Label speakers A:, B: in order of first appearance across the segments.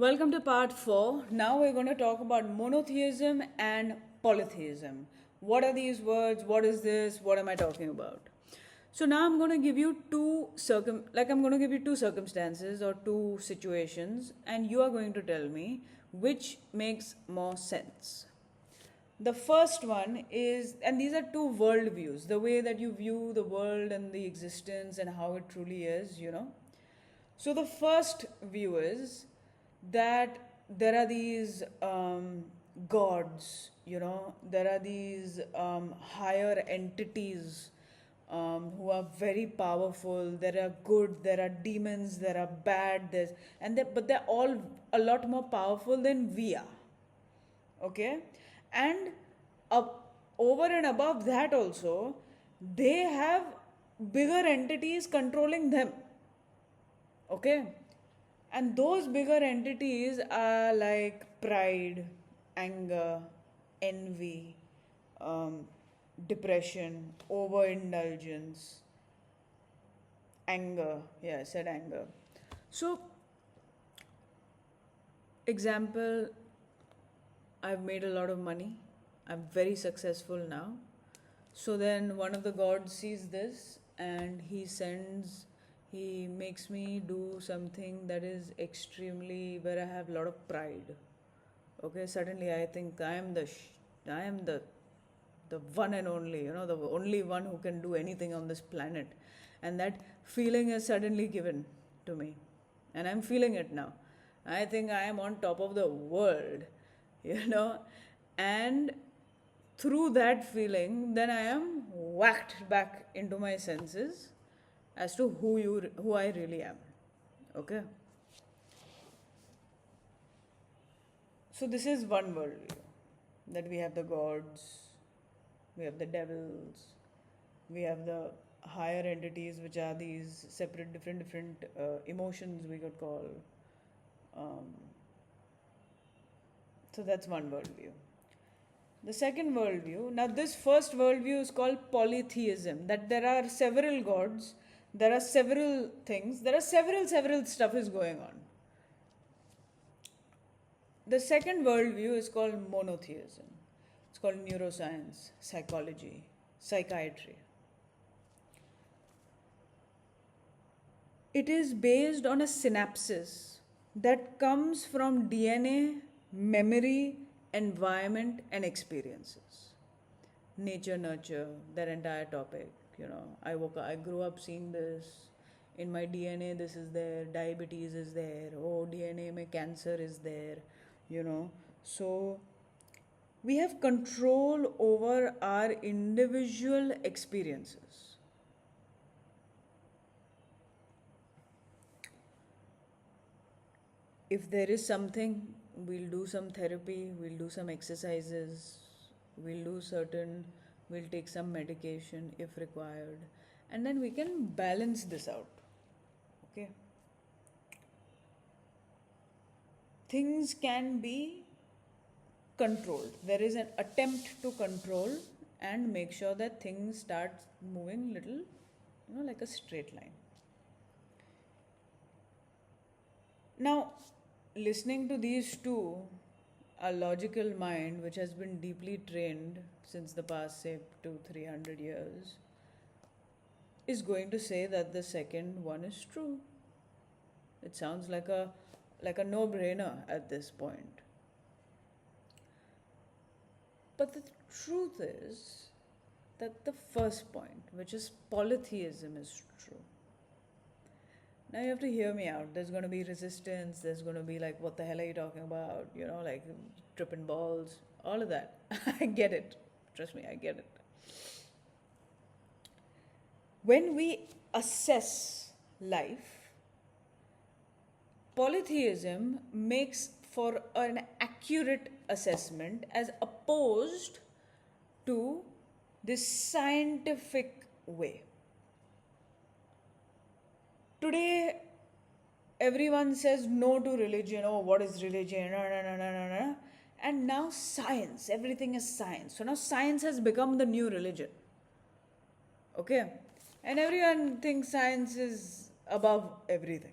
A: Welcome to part 4. Now we're going to talk about monotheism and polytheism. What are these words? What is this? What am I talking about? So now I'm going to give you two circumstances or two situations, and you are going to tell me which makes more sense. The first one is, and these are two worldviews, the way that you view the world and the existence and how it truly is. So the first view is that there are these gods, there are these higher entities who are very powerful. There are good, there are demons, there are bad, but they're all a lot more powerful than we are. Okay, and over and above that also, they have bigger entities controlling them. Okay, and those bigger entities are like pride, anger, envy, depression, overindulgence, anger. Yeah, I said anger. So, example, I've made a lot of money. I'm very successful now. So then one of the gods sees this and he makes me do something that is extremely, where I have a lot of pride. Okay, suddenly I think I am the one and only, the only one who can do anything on this planet. And that feeling is suddenly given to me. And I'm feeling it now. I think I am on top of the world, you know. And through that feeling, then I am whacked back into my senses as to who I really am. Okay. So this is one worldview, that we have the gods, we have the devils, we have the higher entities, which are these separate, different emotions we could call. So that's one worldview. The second worldview, now this first worldview is called polytheism, that there are several gods, there are several things, there are several stuff is going on. The second worldview is called monotheism. It's called neuroscience, psychology, psychiatry. It is based on a synapses that comes from DNA, memory, environment, and experiences. Nature, nurture, that entire topic. I grew up seeing this. In my DNA, this is there. Diabetes is there. Oh, DNA, my cancer is there. So we have control over our individual experiences. If there is something, we'll do some therapy, we'll do some exercises, we'll take some medication if required, and then we can balance this out. Okay. Things can be controlled. There is an attempt to control and make sure that things start moving little, like a straight line. Now, listening to these two, a logical mind which has been deeply trained since the past, say, 200-300 years, is going to say that the second one is true. It sounds like a no-brainer at this point. But the truth is that the first point, which is polytheism, is true. Now you have to hear me out. There's going to be resistance. There's going to be like, what the hell are you talking about? Like tripping balls, all of that. I get it. Trust me, I get it. When we assess life, polytheism makes for an accurate assessment as opposed to this scientific way. Today, everyone says no to religion. Oh, what is religion? No. And now science, everything is science. So now science has become the new religion. Okay? And everyone thinks science is above everything.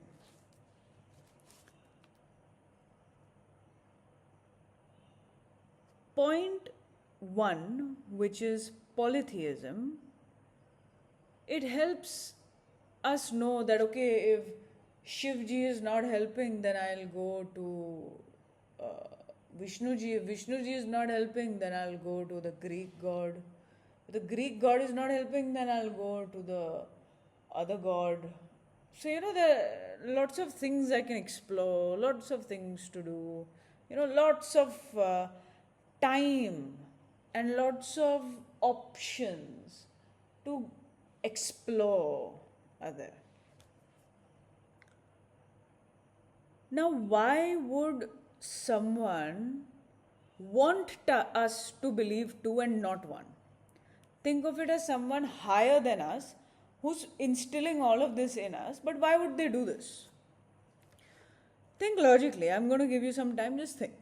A: point one, which is polytheism, it helps us know that, okay, if Shivji is not helping, then I'll go to Vishnuji. If Vishnuji is not helping, then I'll go to the Greek god. If the Greek god is not helping, then I'll go to the other god. So, there are lots of things I can explore, lots of things to do, lots of time and lots of options to explore are there. Now, why would someone want us to believe two and not one? Think of it as someone higher than us who's instilling all of this in us, but why would they do this? Think logically. I'm going to give you some time, just think.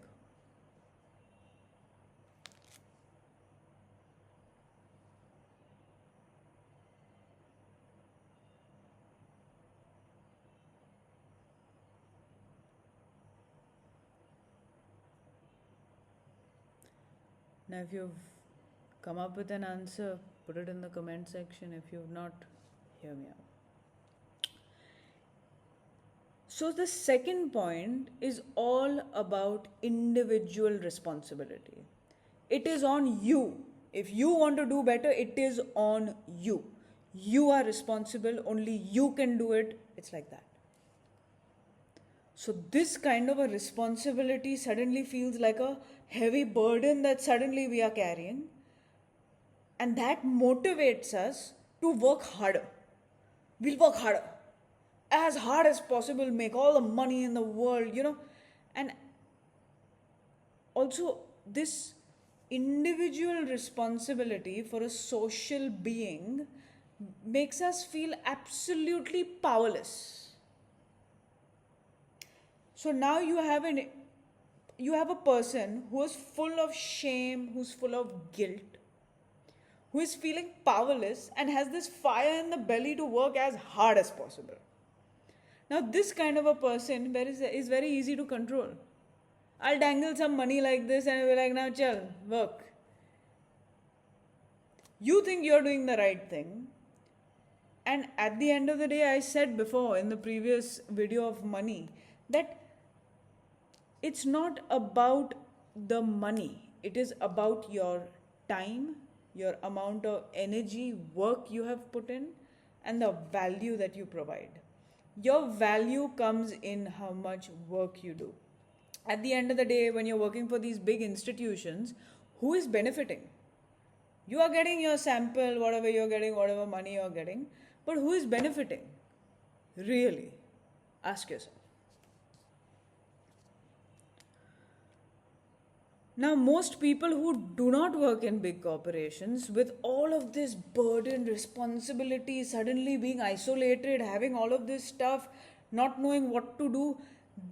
A: Now, if you've come up with an answer, put it in the comment section. If you've not, hear me out. So the second point is all about individual responsibility. It is on you. If you want to do better, it is on you. You are responsible. Only you can do it. It's like that. So this kind of a responsibility suddenly feels like a heavy burden that suddenly we are carrying. And that motivates us to work harder. We'll work harder. As hard as possible, make all the money in the world, And also this individual responsibility for a social being makes us feel absolutely powerless. So now you have a person who is full of shame, who's full of guilt, who is feeling powerless and has this fire in the belly to work as hard as possible. Now this kind of a person is very easy to control. I'll dangle some money like this and I'll be like, now chal, work. You think you're doing the right thing. And at the end of the day, I said before in the previous video of money that it's not about the money. It is about your time, your amount of energy, work you have put in, and the value that you provide. Your value comes in how much work you do. At the end of the day, when you're working for these big institutions, who is benefiting? You are getting your sample, whatever you're getting, whatever money you're getting, but who is benefiting? Really? Ask yourself. Now, most people who do not work in big corporations, with all of this burden, responsibility, suddenly being isolated, having all of this stuff, not knowing what to do,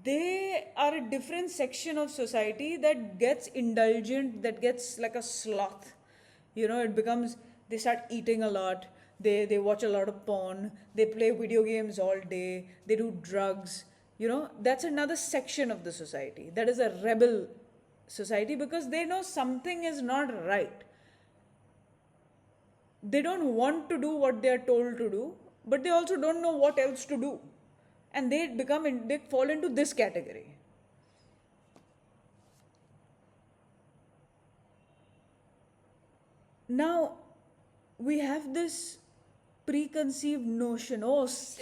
A: they are a different section of society that gets indulgent, that gets like a sloth. It becomes, they start eating a lot, they watch a lot of porn, they play video games all day, they do drugs. That's another section of the society. That is a rebel society because they know something is not right. They don't want to do what they are told to do, but they also don't know what else to do. And they fall into this category. Now, we have this preconceived notion,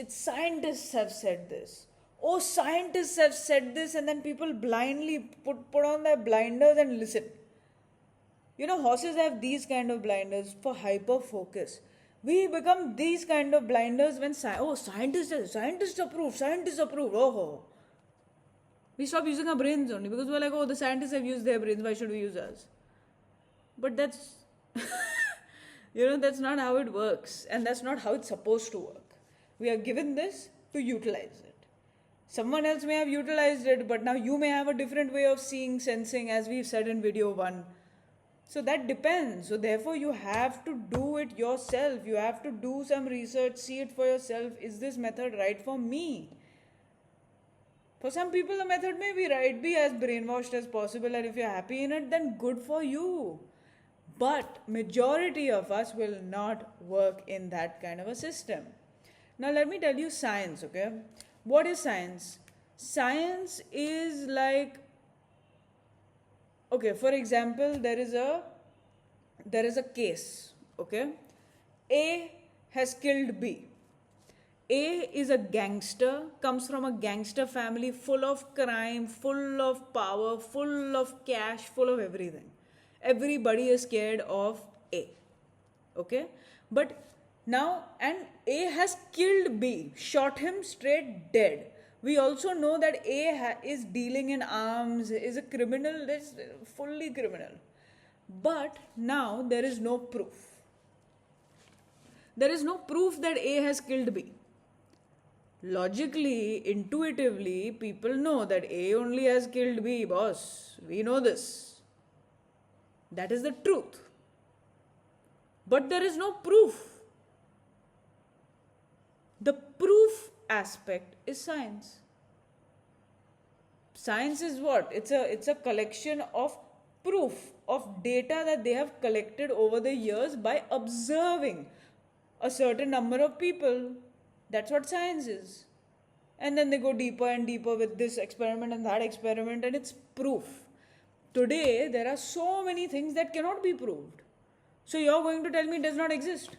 A: scientists have said this. Scientists have said this, and then people blindly put on their blinders and listen. Horses have these kind of blinders for hyper focus. We become these kind of blinders when scientists approve. We stop using our brains only because we're like, the scientists have used their brains, why should we use ours? But that's that's not how it works, and that's not how it's supposed to work. We are given this to utilize it. Someone else may have utilized it, but now you may have a different way of seeing, sensing, as we've said in video 1. So that depends. So therefore you have to do it yourself. You have to do some research, see it for yourself. Is this method right for me? For some people, the method may be right, be as brainwashed as possible, and if you're happy in it, then good for you. But majority of us will not work in that kind of a system. Now let me tell you science, okay? What is science? Science is like, okay, for example, there is a case, okay? A has killed B. A is a gangster, comes from a gangster family full of crime, full of power, full of cash, full of everything. Everybody is scared of A. Okay? But now, and A has killed B, shot him straight dead. We also know that A is dealing in arms, is a criminal, is fully criminal. But now there is no proof. There is no proof that A has killed B. Logically, intuitively, people know that A only has killed B, boss. We know this. That is the truth. But there is no proof. The proof aspect is science. Science is what? It's a collection of proof, of data that they have collected over the years by observing a certain number of people. That's what science is. And then they go deeper and deeper with this experiment and that experiment, and it's proof. Today, there are so many things that cannot be proved. So you're going to tell me it does not exist?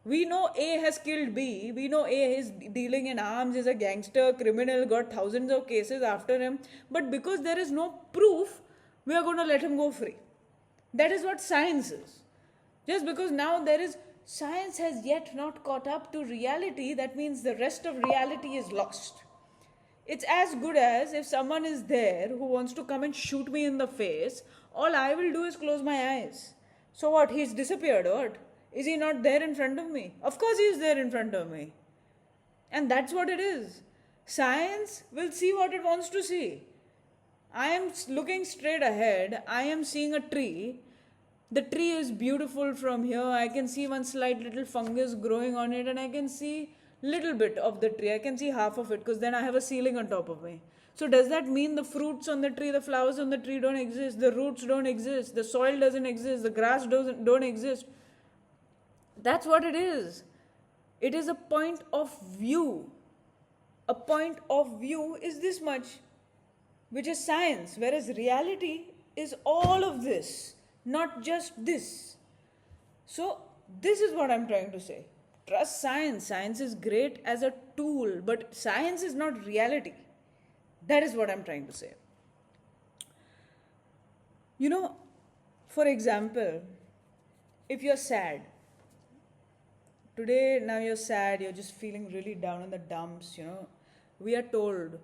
A: We know A has killed B. We know A is dealing in arms, is a gangster, criminal, got thousands of cases after him. But because there is no proof, we are going to let him go free. That is what science is. Just because now science has yet not caught up to reality, that means the rest of reality is lost. It's as good as if someone is there who wants to come and shoot me in the face, all I will do is close my eyes. So what, he's disappeared or what? Is he not there in front of me? Of course he is there in front of me. And that's what it is. Science will see what it wants to see. I am looking straight ahead. I am seeing a tree. The tree is beautiful from here. I can see one slight little fungus growing on it, and I can see little bit of the tree. I can see half of it because then I have a ceiling on top of me. So does that mean the fruits on the tree, the flowers on the tree don't exist, the roots don't exist, the soil doesn't exist, the grass don't exist? That's what it is. It is a point of view. A point of view is this much, which is science, whereas reality is all of this, not just this. So this is what I'm trying to say. Trust science. Science is great as a tool, but science is not reality. That is what I'm trying to say. You know, for example, if you're sad, today now you're sad, you're just feeling really down in the dumps, we are told,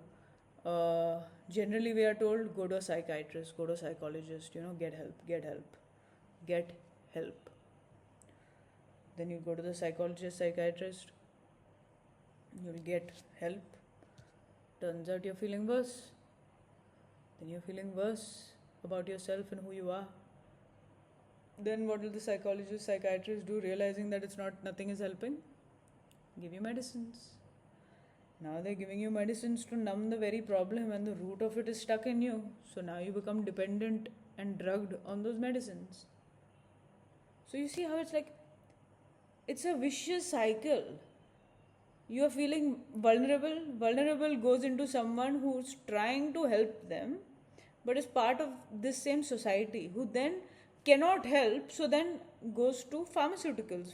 A: generally we are told, go to a psychiatrist, go to a psychologist, get help. Then you go to the psychologist, psychiatrist, you'll get help. Turns out you're feeling worse. Then you're feeling worse about yourself and who you are. Then what will the psychologist, psychiatrist do, realizing that nothing is helping? Give you medicines. Now they're giving you medicines to numb the very problem, and the root of it is stuck in you. So now you become dependent and drugged on those medicines. So you see how it's a vicious cycle. You are feeling vulnerable. Vulnerable goes into someone who's trying to help them, but is part of this same society, who then cannot help, so then goes to pharmaceuticals.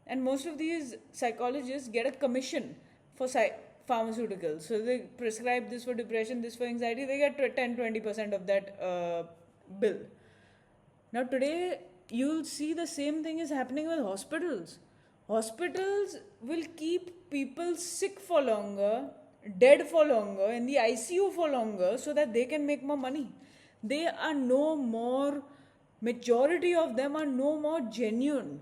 A: And most of these psychologists get a commission for pharmaceuticals. So they prescribe this for depression, this for anxiety, they get 10-20% of that bill. Now today, you'll see the same thing is happening with hospitals. Hospitals will keep people sick for longer, dead for longer, in the ICU for longer, so that they can make more money. They are no more, majority of them are no more genuine.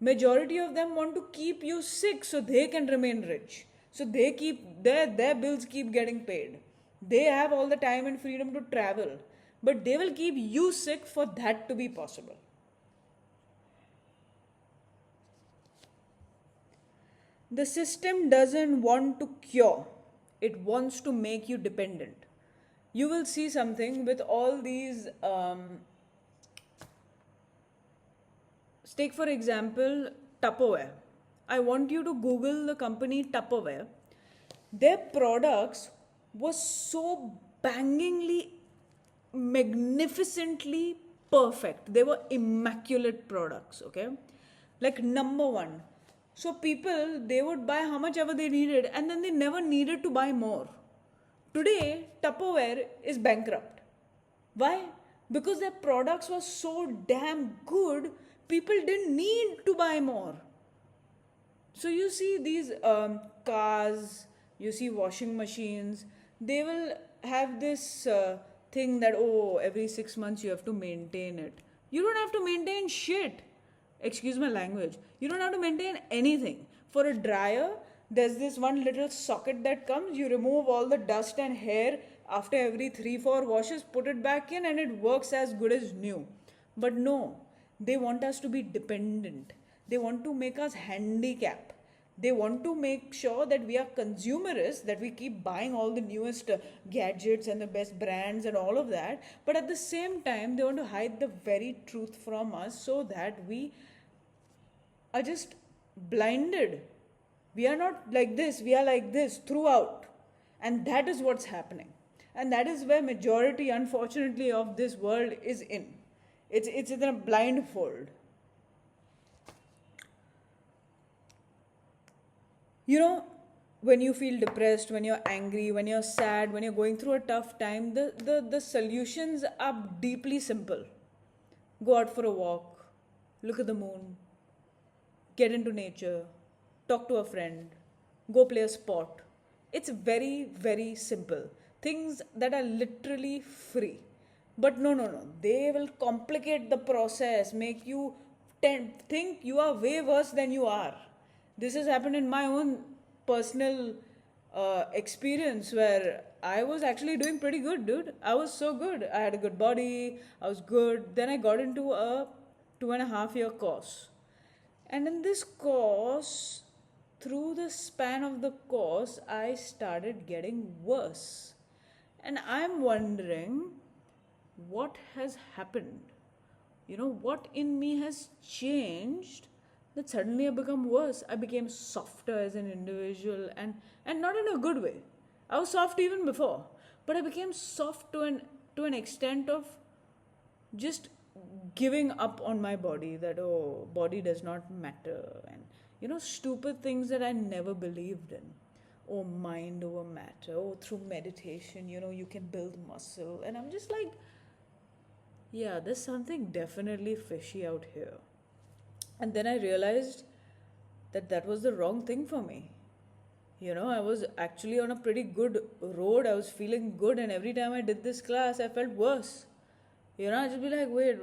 A: Majority of them want to keep you sick so they can remain rich. So they keep, their bills keep getting paid. They have all the time and freedom to travel. But they will keep you sick for that to be possible. The system doesn't want to cure. it wants to make you dependent. You will see something with all these, take for example, Tupperware. I want you to Google the company Tupperware. Their products were so bangingly, magnificently perfect. They were immaculate products, okay? Like number one. So people, they would buy how much ever they needed and then they never needed to buy more. Today, Tupperware is bankrupt. Why? Because their products were so damn good, people didn't need to buy more. So you see these cars, you see washing machines, they will have this thing that, oh, every 6 months you have to maintain it. You don't have to maintain shit. Excuse my language. You don't have to maintain anything. For a dryer, there's this one little socket that comes, you remove all the dust and hair after every 3-4 washes, put it back in and it works as good as new. But no, they want us to be dependent. They want to make us handicapped. They want to make sure that we are consumerists, that we keep buying all the newest gadgets and the best brands and all of that. But at the same time, they want to hide the very truth from us so that we are just blinded. We are not like this, we are like this throughout. And that is what's happening. And that is where majority, unfortunately, of this world is in. It's in a blindfold. You know, when you feel depressed, when you're angry, when you're sad, when you're going through a tough time, the solutions are deeply simple. Go out for a walk, look at the moon, get into nature, talk to a friend, go play a sport. It's very, very simple. Things that are literally free. But no. They will complicate the process, make you think you are way worse than you are. This has happened in my own personal experience where I was actually doing pretty good, dude. I was so good. I had a good body. I was good. Then I got into a 2.5-year course. And in this course, through the span of the course, I started getting worse. And I'm wondering what has happened. You know, what in me has changed that suddenly I become worse. I became softer as an individual and not in a good way. I was soft even before, but I became soft to an extent of just giving up on my body, that oh, body does not matter, and you know, stupid things that I never believed in. Oh, mind over matter. Oh, through meditation, you know, you can build muscle. And I'm just like, yeah, there's something definitely fishy out here. And then I realized that was the wrong thing for me. You know, I was actually on a pretty good road. I was feeling good, and every time I did this class, I felt worse. You know, I just be like, wait,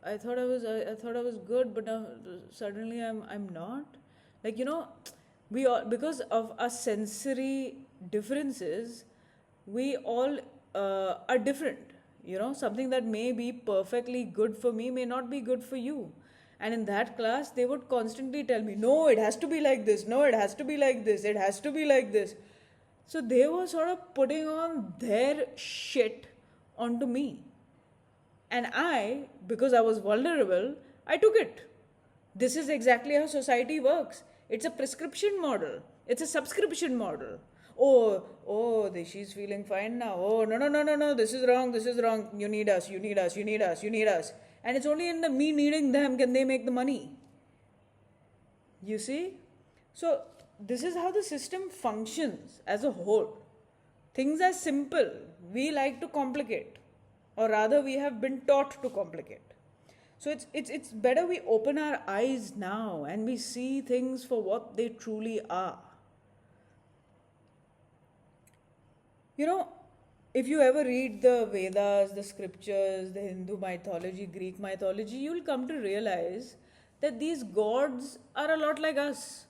A: I thought I was good, but now suddenly I'm not. Like, you know, we all, because of our sensory differences, we all are different. You know, something that may be perfectly good for me may not be good for you. And in that class, they would constantly tell me, no, it has to be like this. No, it has to be like this. It has to be like this. So they were sort of putting on their shit onto me. And I, because I was vulnerable, I took it. This is exactly how society works. It's a prescription model. It's a subscription model. Oh, she's feeling fine now. Oh, no, this is wrong. You need us. And it's only in the me needing them can they make the money. You see? So this is how the system functions as a whole. Things are simple. We like to complicate. Or rather, we have been taught to complicate. So it's better we open our eyes now and we see things for what they truly are. You know, if you ever read the Vedas, the scriptures, the Hindu mythology, Greek mythology, you'll come to realize that these gods are a lot like us.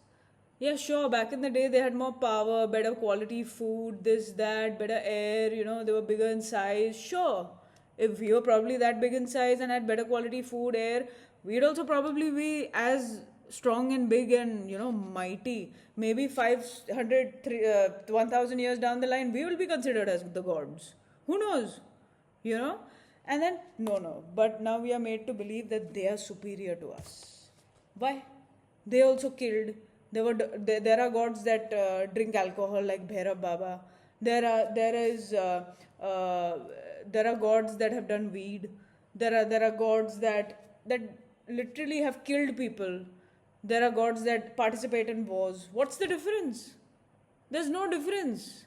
A: Yeah, sure, back in the day they had more power, better quality food, this, that, better air, you know, they were bigger in size. Sure, if we were probably that big in size and had better quality food, air, we'd also probably be as strong and big and, mighty. Maybe 1,000 years down the line, we will be considered as the gods. Who knows? And then, no. But now we are made to believe that they are superior to us. Why? They also killed. There are gods that drink alcohol, like Bhairav Baba. There are gods that have done weed. There are gods that literally have killed people. There are gods that participate in wars. What's the difference? There's no difference.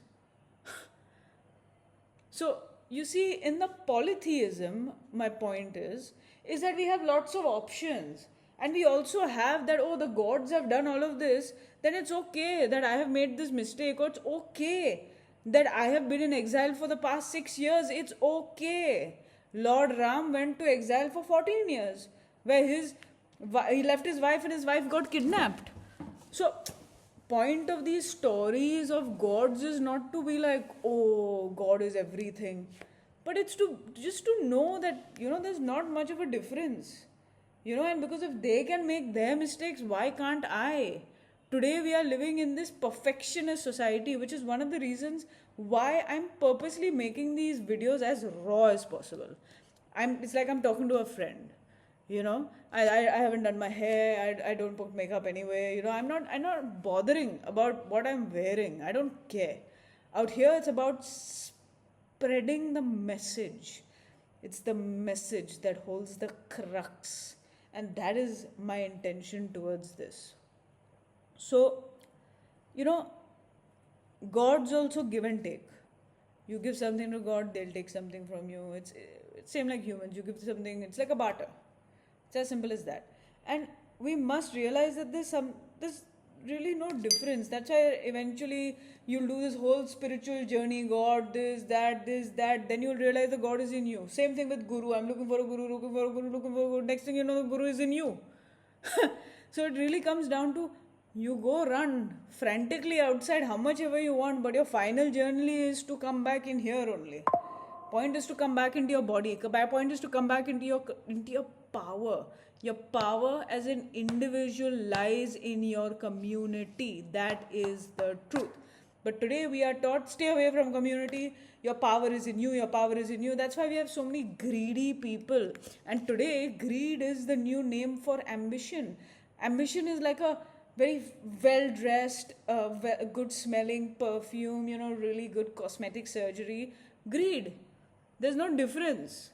A: So, you see, in the polytheism, my point is that we have lots of options. And we also have that, the gods have done all of this, then it's okay that I have made this mistake, or it's okay that I have been in exile for the past 6 years. It's okay. Lord Ram went to exile for 14 years, where he left his wife and his wife got kidnapped. So, point of these stories of gods is not to be like, God is everything. But it's just to know that, there's not much of a difference. And because if they can make their mistakes, why can't I? Today we are living in this perfectionist society, which is one of the reasons why I'm purposely making these videos as raw as possible. It's like I'm talking to a friend. I haven't done my hair. I don't put makeup anyway. I'm not bothering about what I'm wearing. I don't care. Out here, it's about spreading the message. It's the message that holds the crux. And that is my intention towards this. So, gods also give and take. You give something to God, they'll take something from you. It's same like humans. You give something, it's like a barter. It's as simple as that. And we must realize that there's really no difference. That's why eventually you'll do this whole spiritual journey, God, this, that. Then you'll realize the God is in you. Same thing with Guru. I'm looking for a Guru, looking for a Guru. Next thing you know, the Guru is in you. So it really comes down to, you go run frantically outside how much ever you want, but your final journey is to come back in here only. Point is to come back into your body. Point is to come back into your power. Your power as an individual lies in your community. That is the truth. But today we are taught, stay away from community. Your power is in you. Your power is in you. That's why we have so many greedy people. And today, greed is the new name for ambition. Ambition is like a very well-dressed, good-smelling perfume, really good cosmetic surgery. Greed. There's no difference.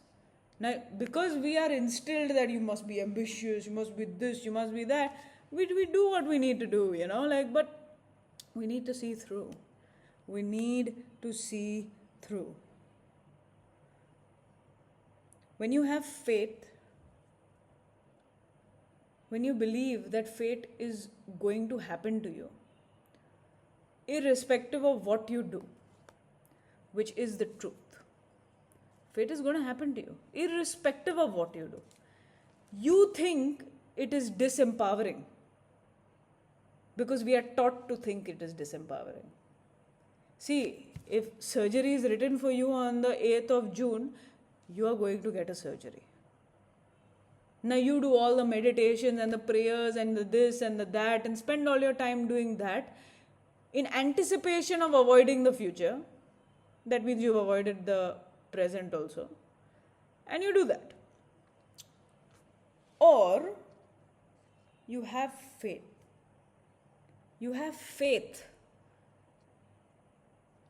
A: Now, because we are instilled that you must be ambitious, you must be this, you must be that, we do what we need to do, but we need to see through. We need to see through. When you have faith, when you believe that fate is going to happen to you, irrespective of what you do, which is the truth, fate is going to happen to you, irrespective of what you do. You think it is disempowering because we are taught to think it is disempowering. See, if surgery is written for you on the 8th of June, you are going to get a surgery. Now you do all the meditations and the prayers and the this and the that and spend all your time doing that in anticipation of avoiding the future. That means you've avoided the present also. And you do that. Or you have faith. You have faith.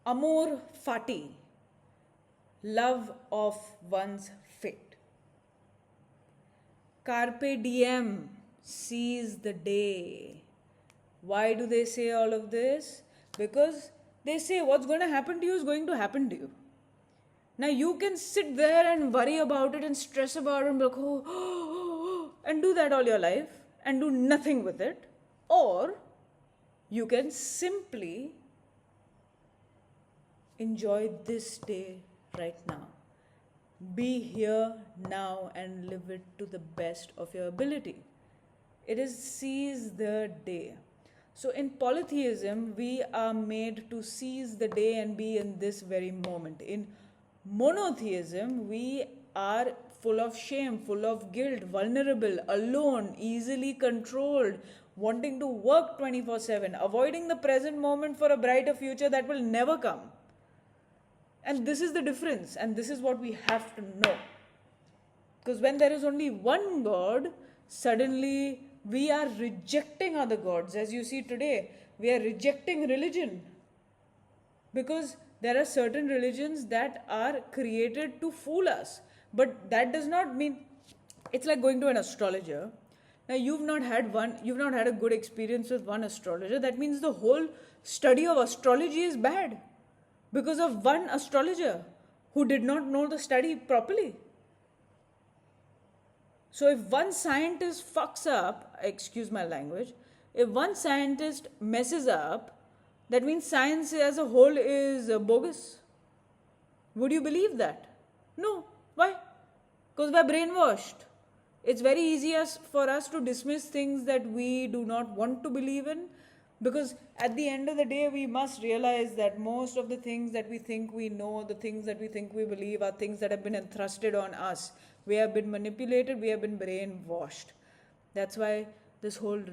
A: Amor fati. Love of one's fate. Carpe diem, seize the day. Why do they say all of this? Because they say what's going to happen to you is going to happen to you. Now you can sit there and worry about it and stress about it and be like, and do that all your life and do nothing with it. Or you can simply enjoy this day right now. Be here now and live it to the best of your ability. It is seize the day. So in polytheism, we are made to seize the day and be in this very moment. In monotheism, we are full of shame, full of guilt, vulnerable, alone, easily controlled, wanting to work 24/7, avoiding the present moment for a brighter future that will never come. And this is the difference, and this is what we have to know. Because when there is only one God, suddenly we are rejecting other gods. As you see today, we are rejecting religion. Because there are certain religions that are created to fool us. But that does not mean, it's like going to an astrologer. Now you've not had a good experience with one astrologer. That means the whole study of astrology is bad. Because of one astrologer who did not know the study properly. So if one scientist fucks up, excuse my language, if one scientist messes up, that means science as a whole is bogus. Would you believe that? No. Why? Because we're brainwashed. It's very easy for us to dismiss things that we do not want to believe in, because at the end of the day, we must realize that most of the things that we think we know, the things that we think we believe, are things that have been entrusted on us. We have been manipulated, we have been brainwashed. That's why this whole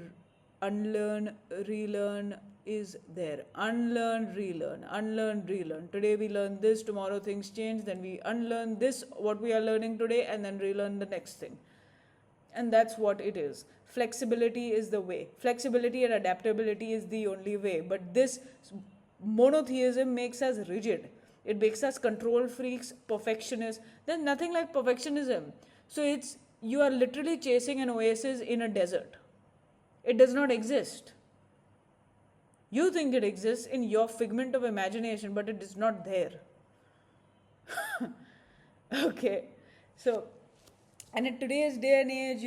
A: unlearn, relearn is there. Unlearn, relearn, unlearn, relearn. Today we learn this, tomorrow things change, then we unlearn this, what we are learning today, and then relearn the next thing. And that's what it is. Flexibility is the way. Flexibility and adaptability is the only way. But this monotheism makes us rigid. It makes us control freaks, perfectionists. There's nothing like perfectionism. So you are literally chasing an oasis in a desert. It does not exist. You think it exists in your figment of imagination, but it is not there. Okay. So, and in today's day and age,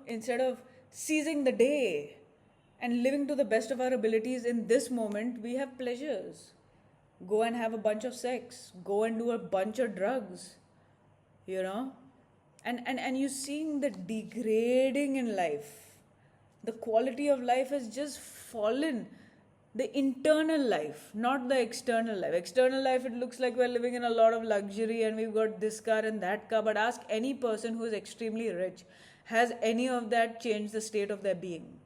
A: instead of seizing the day and living to the best of our abilities in this moment, we have pleasures. Go and have a bunch of sex. Go and do a bunch of drugs. And you're seeing the degrading in life. The quality of life has just fallen. The internal life, not the external life. External life, it looks like we're living in a lot of luxury and we've got this car and that car. But ask any person who is extremely rich, has any of that changed the state of their being?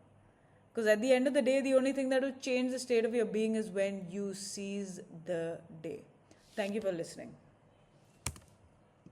A: Because at the end of the day, the only thing that will change the state of your being is when you seize the day. Thank you for listening.